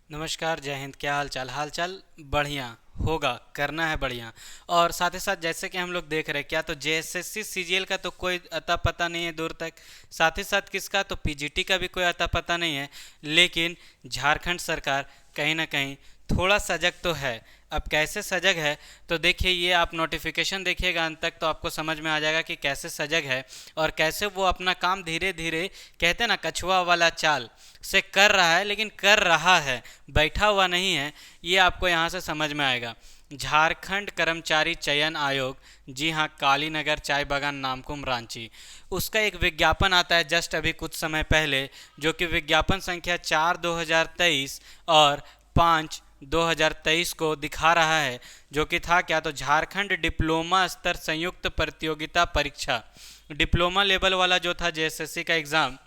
नमस्कार, जय हिंद। क्या हाल चाल? हाल चाल बढ़िया होगा, करना है बढ़िया। और साथ ही साथ जैसे कि हम लोग देख रहे हैं, क्या तो जेएसएससी सीजीएल का तो कोई अता पता नहीं है दूर तक। साथ ही साथ किसका, तो पीजीटी का भी कोई अता पता नहीं है। लेकिन झारखंड सरकार कहीं ना कहीं थोड़ा सजग तो है। अब कैसे सजग है, तो देखिए, ये आप नोटिफिकेशन देखिएगा अंत तक तो आपको समझ में आ जाएगा कि कैसे सजग है और कैसे वो अपना काम धीरे धीरे, कहते हैं ना, कछुआ वाला चाल से कर रहा है। लेकिन कर रहा है, बैठा हुआ नहीं है। ये आपको यहाँ से समझ में आएगा। झारखंड कर्मचारी चयन आयोग, जी हाँ, कालीनगर चाय बागान नामकुम रांची, उसका एक विज्ञापन आता है जस्ट अभी कुछ समय पहले, जो कि विज्ञापन संख्या 4/2023 और 5/2023 को दिखा रहा है। जो कि था क्या, तो झारखंड डिप्लोमा स्तर संयुक्त प्रतियोगिता परीक्षा, डिप्लोमा लेवल वाला जो था जेएसएससी का एग्ज़ाम,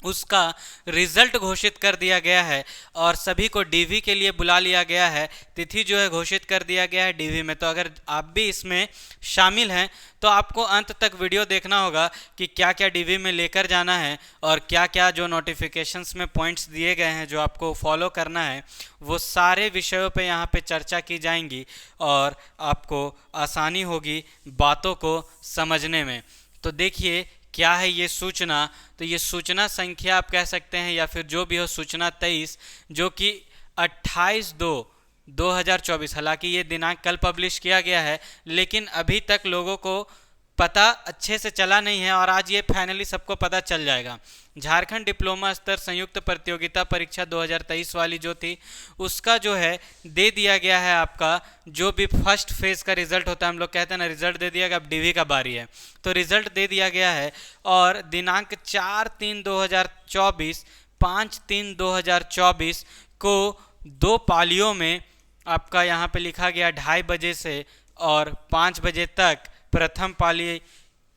उसका रिजल्ट घोषित कर दिया गया है और सभी को डीवी के लिए बुला लिया गया है। तिथि जो है घोषित कर दिया गया है डीवी में। तो अगर आप भी इसमें शामिल हैं तो आपको अंत तक वीडियो देखना होगा कि क्या क्या डीवी में लेकर जाना है और क्या क्या जो नोटिफिकेशंस में पॉइंट्स दिए गए हैं जो आपको फॉलो करना है, वो सारे विषयों पे यहाँ पे चर्चा की जाएंगी और आपको आसानी होगी बातों को समझने में। तो देखिए, क्या है ये सूचना, तो ये सूचना संख्या आप कह सकते हैं या फिर जो भी हो, सूचना 23, जो कि 28/2/2024, हालांकि ये दिनांक कल पब्लिश किया गया है लेकिन अभी तक लोगों को पता अच्छे से चला नहीं है और आज ये फाइनली सबको पता चल जाएगा। झारखंड डिप्लोमा स्तर संयुक्त प्रतियोगिता परीक्षा 2023 वाली जो थी, उसका जो है दे दिया गया है आपका, जो भी फर्स्ट फेज का रिजल्ट होता है, हम लोग कहते हैं ना रिजल्ट दे दिया गया, अब डीवी का बारी है। तो रिजल्ट दे दिया गया है और दिनांक 4/3/2024, 5/3/2024 को दो पालियों में आपका यहाँ पे लिखा गया 2:30 बजे से और 5 बजे तक। प्रथम पाली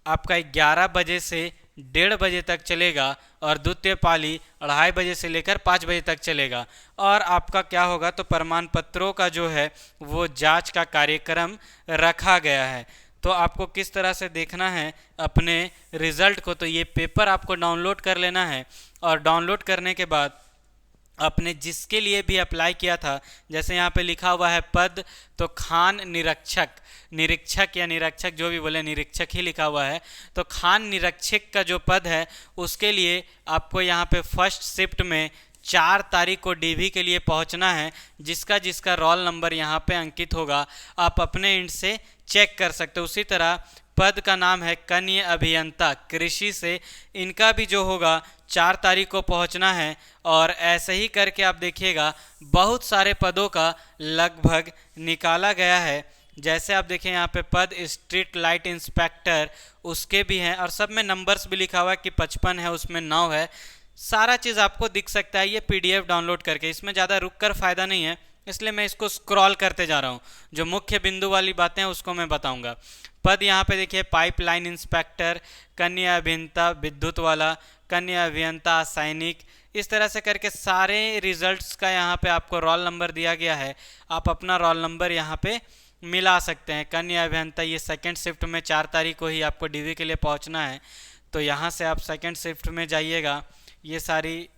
आपका 11 बजे से 1:30 बजे तक चलेगा और द्वितीय पाली 2:30 बजे से लेकर 5 बजे तक चलेगा। और आपका क्या होगा, तो प्रमाण पत्रों का जो है वो जांच का कार्यक्रम रखा गया है। तो आपको किस तरह से देखना है अपने रिजल्ट को, तो ये पेपर आपको डाउनलोड कर लेना है और डाउनलोड करने के बाद आपने जिसके लिए भी अप्लाई किया था, जैसे यहाँ पे लिखा हुआ है पद, तो खान निरीक्षक, निरीक्षक या निरीक्षक जो भी बोले, निरीक्षक ही लिखा हुआ है। तो खान निरीक्षक का जो पद है उसके लिए आपको यहाँ पे फर्स्ट शिफ्ट में 4 तारीख को डीवी के लिए पहुँचना है। जिसका जिसका रोल नंबर यहाँ पे अंकित होगा आप अपने इंड से चेक कर सकते हो। उसी तरह पद का नाम है कन्या अभियंता कृषि से, इनका भी जो होगा 4 तारीख को पहुंचना है। और ऐसे ही करके आप देखिएगा बहुत सारे पदों का लगभग निकाला गया है। जैसे आप देखें यहाँ पे पद स्ट्रीट लाइट इंस्पेक्टर, उसके भी हैं और सब में नंबर्स भी लिखा हुआ है कि 55 है, उसमें 9 है। सारा चीज़ आपको दिख सकता है ये पीडीएफ डाउनलोड करके। इसमें ज़्यादा रुक कर फ़ायदा नहीं है, इसलिए मैं इसको स्क्रॉल करते जा रहा हूँ। जो मुख्य बिंदु वाली बातें हैं उसको मैं बताऊंगा। पद यहाँ पे देखिए, पाइपलाइन इंस्पेक्टर, कन्या अभियंता विद्युत वाला, कन्या अभियंता सैनिक, इस तरह से करके सारे रिजल्ट्स का यहाँ पे आपको रोल नंबर दिया गया है। आप अपना रोल नंबर यहाँ पे मिला सकते हैं। कन्या अभियंता ये सेकेंड शिफ्ट में 4 तारीख को ही आपको डीवी के लिए पहुँचना है। तो यहाँ से आप सेकेंड शिफ्ट में जाइएगा। ये सारी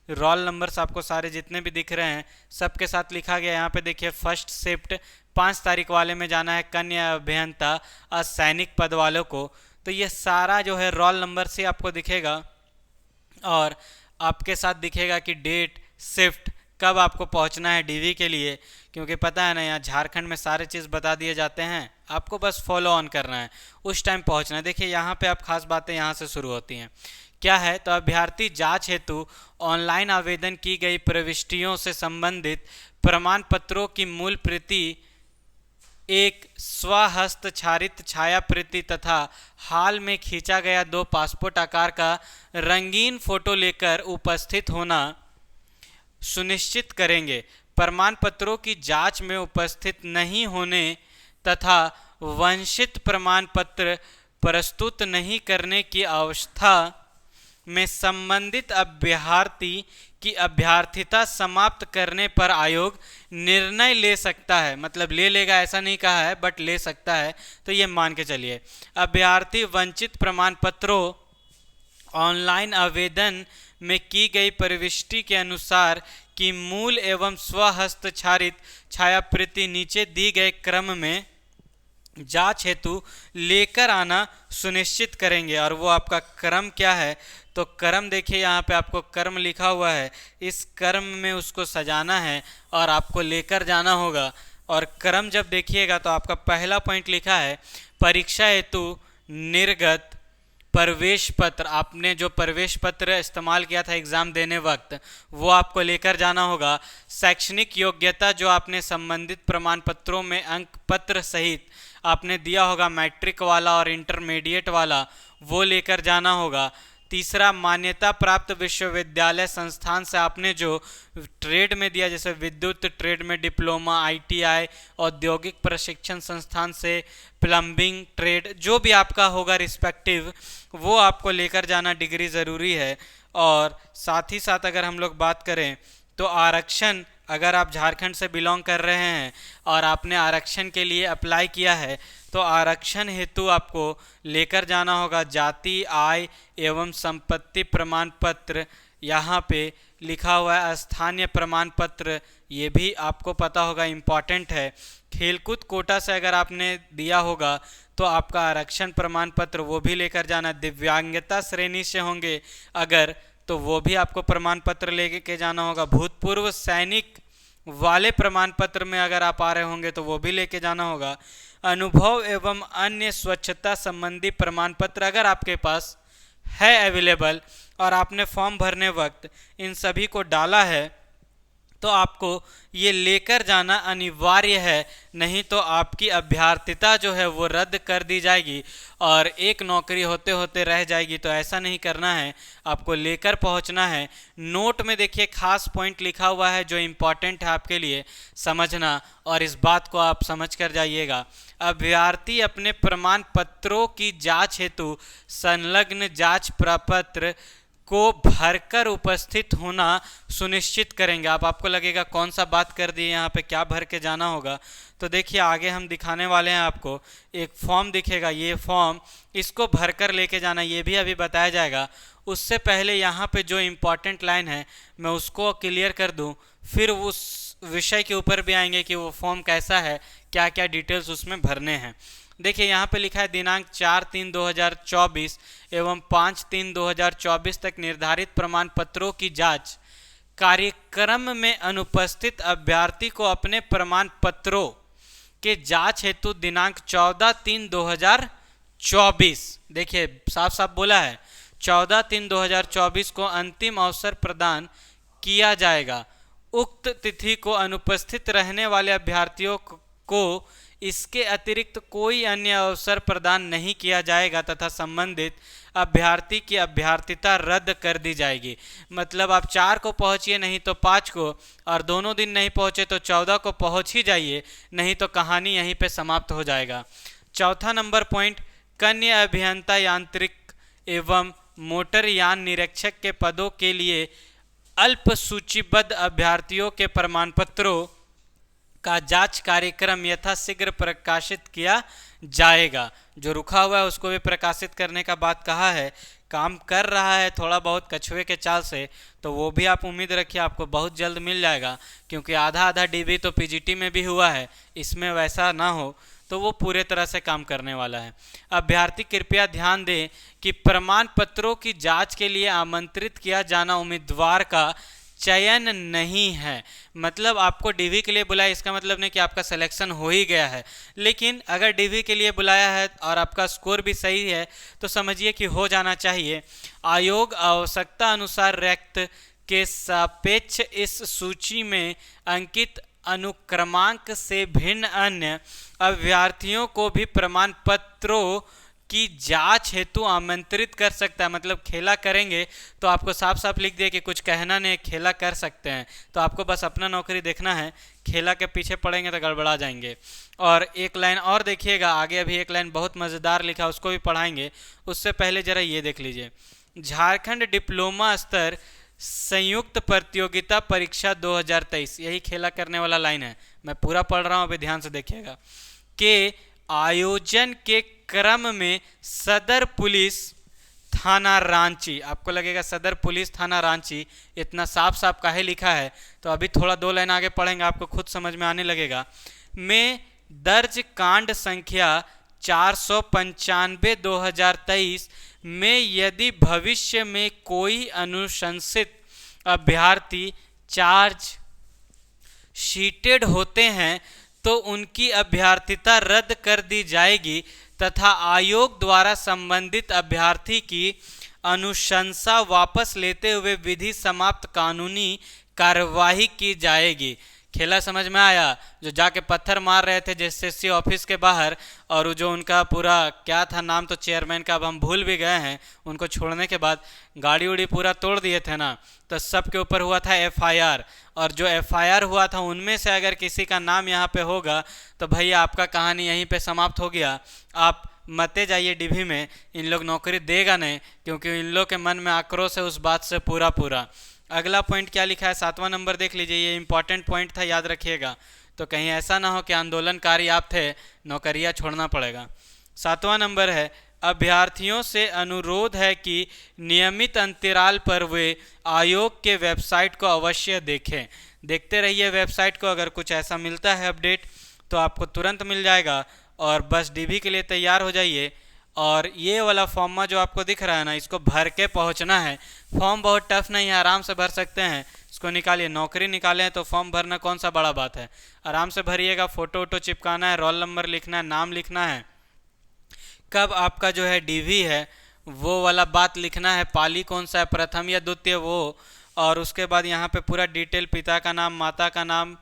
रोल नंबर्स आपको सारे जितने भी दिख रहे हैं सबके साथ लिखा गया। यहाँ पे देखिए फर्स्ट शिफ्ट 5 तारीख वाले में जाना है कन्या अभियंता सैनिक पद वालों को। तो ये सारा जो है रोल नंबर से आपको दिखेगा और आपके साथ दिखेगा कि डेट, शिफ्ट, कब आपको पहुंचना है डीवी के लिए। क्योंकि पता है ना, यहाँ झारखंड में सारे चीज़ बता दिए जाते हैं, आपको बस फॉलो ऑन करना है, उस टाइम पहुंचना है। देखिए यहाँ पे आप खास बातें यहाँ से शुरू होती हैं। क्या है, तो अभ्यर्थी जांच हेतु ऑनलाइन आवेदन की गई प्रविष्टियों से संबंधित प्रमाण पत्रों की मूल प्रति, एक स्वहस्तचारित छाया प्रति तथा हाल में खींचा गया 2 पासपोर्ट आकार का रंगीन फोटो लेकर उपस्थित होना सुनिश्चित करेंगे। प्रमाण पत्रों की जांच में उपस्थित नहीं होने तथा वंचित प्रमाण पत्र प्रस्तुत नहीं करने की अवस्था में संबंधित अभ्यर्थी की अभ्यर्थिता समाप्त करने पर आयोग निर्णय ले सकता है। मतलब ले लेगा ऐसा नहीं कहा है, बट ले सकता है। तो ये मान के चलिए, अभ्यर्थी वंचित प्रमाण पत्रों ऑनलाइन आवेदन में की गई प्रविष्टि के अनुसार कि मूल एवं स्वहस्तचारित छायाप्रति नीचे दी गए क्रम में जांच हेतु लेकर आना सुनिश्चित करेंगे। और वो आपका क्रम क्या है, तो क्रम देखिए यहाँ पे आपको क्रम लिखा हुआ है, इस क्रम में उसको सजाना है और आपको लेकर जाना होगा। और क्रम जब देखिएगा तो आपका पहला पॉइंट लिखा है परीक्षा हेतु निर्गत प्रवेश पत्र, आपने जो प्रवेश पत्र इस्तेमाल किया था एग्जाम देने वक्त वो आपको लेकर जाना होगा। शैक्षणिक योग्यता जो आपने संबंधित प्रमाण पत्रों में अंक पत्र सहित आपने दिया होगा, मैट्रिक वाला और इंटरमीडिएट वाला, वो लेकर जाना होगा। तीसरा, मान्यता प्राप्त विश्वविद्यालय संस्थान से आपने जो ट्रेड में दिया, जैसे विद्युत ट्रेड में डिप्लोमा, आईटीआई, औद्योगिक प्रशिक्षण संस्थान से प्लम्बिंग ट्रेड, जो भी आपका होगा रिस्पेक्टिव, वो आपको लेकर जाना डिग्री ज़रूरी है। और साथ ही साथ अगर हम लोग बात करें तो आरक्षण, अगर आप झारखंड से बिलोंग कर रहे हैं और आपने आरक्षण के लिए अप्लाई किया है तो आरक्षण हेतु आपको लेकर जाना होगा जाति, आय एवं संपत्ति प्रमाण पत्र, यहाँ पे लिखा हुआ है स्थानीय प्रमाण पत्र, ये भी आपको पता होगा, इम्पॉर्टेंट है। खेलकूद कोटा से अगर आपने दिया होगा तो आपका आरक्षण प्रमाण पत्र वो भी लेकर जाना। दिव्यांगता श्रेणी से होंगे अगर, तो वो भी आपको प्रमाण पत्र लेके जाना होगा। भूतपूर्व सैनिक वाले प्रमाण पत्र में अगर आप आ रहे होंगे तो वो भी लेके जाना होगा। अनुभव एवं अन्य स्वच्छता संबंधी प्रमाण पत्र अगर आपके पास है अवेलेबल और आपने फॉर्म भरने वक्त इन सभी को डाला है तो आपको ये लेकर जाना अनिवार्य है, नहीं तो आपकी अभ्यर्थिता जो है वो रद्द कर दी जाएगी और एक नौकरी होते होते रह जाएगी। तो ऐसा नहीं करना है, आपको लेकर पहुंचना है। नोट में देखिए खास पॉइंट लिखा हुआ है जो इम्पॉर्टेंट है आपके लिए समझना, और इस बात को आप समझ कर जाइएगा। अभ्यर्थी अपने प्रमाण पत्रों की जांच हेतु संलग्न जांच प्रपत्र को भरकर उपस्थित होना सुनिश्चित करेंगे। अब आपको लगेगा कौन सा बात कर दी यहाँ पे, क्या भर के जाना होगा, तो देखिए आगे हम दिखाने वाले हैं आपको। एक फॉर्म दिखेगा, ये फॉर्म, इसको भरकर लेके जाना, ये भी अभी बताया जाएगा। उससे पहले यहाँ पे जो इम्पोर्टेंट लाइन है मैं उसको क्लियर कर दूँ, फिर उस विषय के ऊपर भी आएंगे कि वो फॉर्म कैसा है, क्या क्या डिटेल्स उसमें भरने हैं। देखिए यहाँ पे लिखा है दिनांक 4/3/2024 एवं 5/3/2024 तक निर्धारित प्रमाण पत्रों की जांच। कार्यक्रम में अनुपस्थित अभ्यर्थी को अपने प्रमाण पत्रों के जांच हेतु दिनांक 14/3/2024, देखिए साफ साफ बोला है 14/3/2024 को अंतिम अवसर प्रदान किया जाएगा। उक्त तिथि को अनुपस्थित रहने वाले अभ्यर्थियों को इसके अतिरिक्त कोई अन्य अवसर प्रदान नहीं किया जाएगा तथा संबंधित अभ्यर्थी की अभ्यर्थिता रद्द कर दी जाएगी। मतलब आप 4 को पहुंचिए नहीं तो 5 को, और दोनों दिन नहीं पहुंचे तो 14 को पहुंच ही जाइए, नहीं तो कहानी यहीं पे समाप्त हो जाएगा। चौथा नंबर पॉइंट, कन्या अभियंता यांत्रिक एवं मोटर यान निरीक्षक के पदों के लिए अल्प सूचीबद्ध अभ्यर्थियों के प्रमाण पत्रों का जांच कार्यक्रम यथाशीघ्र प्रकाशित किया जाएगा। जो रुका हुआ है उसको भी प्रकाशित करने का बात कहा है, काम कर रहा है थोड़ा बहुत कछुए के चाल से, तो वो भी आप उम्मीद रखिए आपको बहुत जल्द मिल जाएगा, क्योंकि आधा आधा डीबी तो पीजीटी में भी हुआ है, इसमें वैसा ना हो तो वो पूरे तरह से काम करने वाला है। अभ्यर्थी कृपया ध्यान दें कि प्रमाण पत्रों की जांच के लिए आमंत्रित किया जाना उम्मीदवार का चयन नहीं है। मतलब आपको डीवी के लिए बुलाया इसका मतलब नहीं कि आपका सिलेक्शन हो ही गया है, लेकिन अगर डीवी के लिए बुलाया है और आपका स्कोर भी सही है तो समझिए कि हो जाना चाहिए। आयोग आवश्यकता अनुसार रैंक के सापेक्ष इस सूची में अंकित अनुक्रमांक से भिन्न अन्य अभ्यर्थियों को भी प्रमाण पत्रों की जांच हेतु आमंत्रित कर सकता है। मतलब खेला करेंगे तो आपको साफ साफ लिख दिया कि कुछ कहना नहीं, खेला कर सकते हैं, तो आपको बस अपना नौकरी देखना है, खेला के पीछे पड़ेंगे तो गड़बड़ा जाएंगे। और एक लाइन और देखिएगा आगे, अभी एक लाइन बहुत मज़ेदार लिखा, उसको भी पढ़ाएंगे। उससे पहले जरा ये देख लीजिए, झारखंड डिप्लोमा स्तर संयुक्त प्रतियोगिता परीक्षा 2023, यही खेला करने वाला लाइन है, मैं पूरा पढ़ रहा हूँ, अभी ध्यान से देखिएगा। के आयोजन के क्रम में सदर पुलिस थाना रांची। आपको लगेगा सदर पुलिस थाना रांची, इतना साफ साफ काहे लिखा है? तो अभी थोड़ा 2 लाइन आगे पढ़ेंगे आपको खुद समझ में आने लगेगा। में दर्ज कांड संख्या 495 2023 में यदि भविष्य में कोई अनुशंसित अभ्यर्थी चार्ज शीटेड होते हैं तो उनकी अभ्यर्थिता रद्द कर दी जाएगी तथा आयोग द्वारा संबंधित अभ्यर्थी की अनुशंसा वापस लेते हुए विधि समाप्त कानूनी कार्यवाही की जाएगी। खेला समझ में आया? जो जाके पत्थर मार रहे थे जेएसएससी ऑफिस के बाहर, और वो जो उनका पूरा क्या था नाम, तो चेयरमैन का अब हम भूल भी गए हैं, उनको छोड़ने के बाद गाड़ी उड़ी पूरा तोड़ दिए थे ना, तो सबके ऊपर हुआ था एफआईआर। और जो एफआईआर हुआ था उनमें से अगर किसी का नाम यहाँ पे होगा तो भैया आपका कहानी यहीं पे समाप्त हो गया। आप मते जाइए डिभी में, इन लोग नौकरी देगा नहीं, क्योंकि इन लोग के मन में आक्रोश है उस बात से पूरा पूरा। अगला पॉइंट क्या लिखा है, 7वां नंबर देख लीजिए, ये इंपॉर्टेंट पॉइंट था, याद रखिएगा। तो कहीं ऐसा ना हो कि आंदोलनकारी आप थे, नौकरियां छोड़ना पड़ेगा। 7वां नंबर है, अभ्यर्थियों से अनुरोध है कि नियमित अंतराल पर वे आयोग के वेबसाइट को अवश्य देखें। देखते रहिए वेबसाइट को, अगर कुछ ऐसा मिलता है अपडेट तो आपको तुरंत मिल जाएगा। और बस डीबी के लिए तैयार हो जाइए। और ये वाला फॉर्म जो आपको दिख रहा है ना, इसको भर के पहुंचना है। फॉर्म बहुत टफ नहीं है, आराम से भर सकते हैं। इसको निकालिए, नौकरी निकाले हैं तो फॉर्म भरना कौन सा बड़ा बात है, आराम से भरिएगा। फोटो वोटो चिपकाना है, रोल नंबर लिखना है, नाम लिखना है, कब आपका जो है डीवी है वो वाला बात लिखना है, पाली कौन सा है, प्रथम या द्वितीय वो। और उसके बाद यहाँ पे पूरा डिटेल, पिता का नाम, माता का नाम,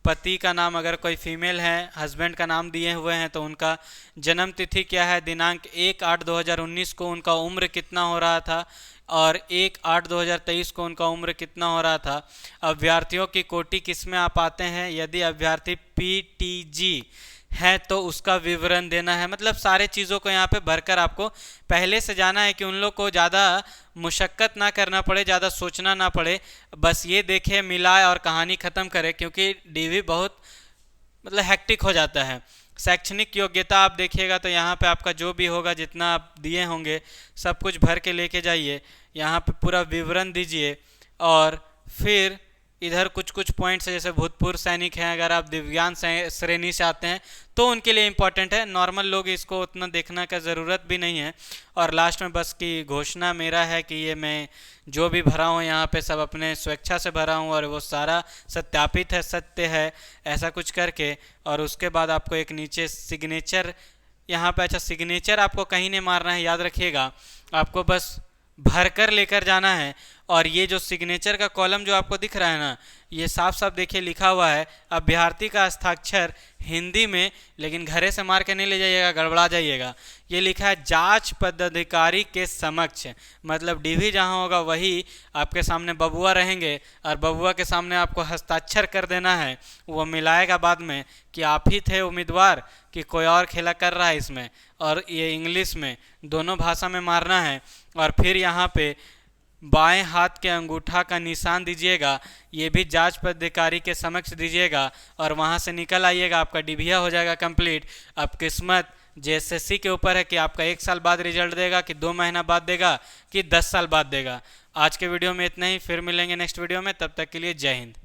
पति का नाम, अगर कोई फीमेल है, हस्बैंड का नाम दिए हुए हैं तो उनका जन्म तिथि क्या है, दिनांक 1/8/2019 को उनका उम्र कितना हो रहा था और 1/8/2023 को उनका उम्र कितना हो रहा था। अभ्यर्थियों की कोटि किस में आप आते हैं, यदि अभ्यर्थी पीटीजी है तो उसका विवरण देना है। मतलब सारे चीज़ों को यहाँ पे भरकर आपको पहले से जाना है कि उन लोग को ज़्यादा मुशक्क़त ना करना पड़े, ज़्यादा सोचना ना पड़े, बस ये देखे, मिलाए और कहानी ख़त्म करे, क्योंकि डीवी बहुत मतलब हेक्टिक हो जाता है। शैक्षणिक योग्यता आप देखिएगा तो यहाँ पे आपका जो भी होगा, जितना आप दिए होंगे सब कुछ भर के लेके जाइए, यहाँ पे पूरा विवरण दीजिए। और फिर इधर कुछ कुछ पॉइंट्स है, जैसे भूतपूर्व सैनिक हैं, अगर आप दिव्यांग श्रेणी से आते हैं तो उनके लिए इम्पॉर्टेंट है, नॉर्मल लोग इसको उतना देखने का ज़रूरत भी नहीं है। और लास्ट में बस की घोषणा मेरा है कि ये मैं जो भी भरा हूँ यहाँ पे सब अपने स्वेच्छा से भरा हूँ और वो सारा सत्यापित है, सत्य है, ऐसा कुछ करके। और उसके बाद आपको एक नीचे सिग्नेचर यहाँ पे, अच्छा सिग्नेचर आपको कहीं नहीं मारना है, याद रखिएगा, आपको बस भर कर लेकर जाना है। और ये जो सिग्नेचर का कॉलम जो आपको दिख रहा है ना, ये साफ साफ देखिए लिखा हुआ है अभ्यर्थी का हस्ताक्षर हिंदी में, लेकिन घरे से मार के नहीं ले जाइएगा, गड़बड़ा जाइएगा। ये लिखा है जांच पदाधिकारी के समक्ष, मतलब डीवी जहां होगा वही आपके सामने बबुआ रहेंगे और बबुआ के सामने आपको हस्ताक्षर कर देना है। वो मिलाएगा बाद में कि आप ही थे उम्मीदवार कि कोई और खेला कर रहा है इसमें, और ये इंग्लिश में दोनों भाषा में मारना है। और फिर यहाँ पे बाएं हाथ के अंगूठा का निशान दीजिएगा, ये भी जांच पदाधिकारी के समक्ष दीजिएगा और वहाँ से निकल आइएगा, आपका डीवीआ हो जाएगा कंप्लीट। अब किस्मत जेएसएससी के ऊपर है कि आपका 1 साल बाद रिजल्ट देगा कि 2 महीना बाद देगा कि 10 साल बाद देगा। आज के वीडियो में इतना ही, फिर मिलेंगे नेक्स्ट वीडियो में, तब तक के लिए जय हिंद।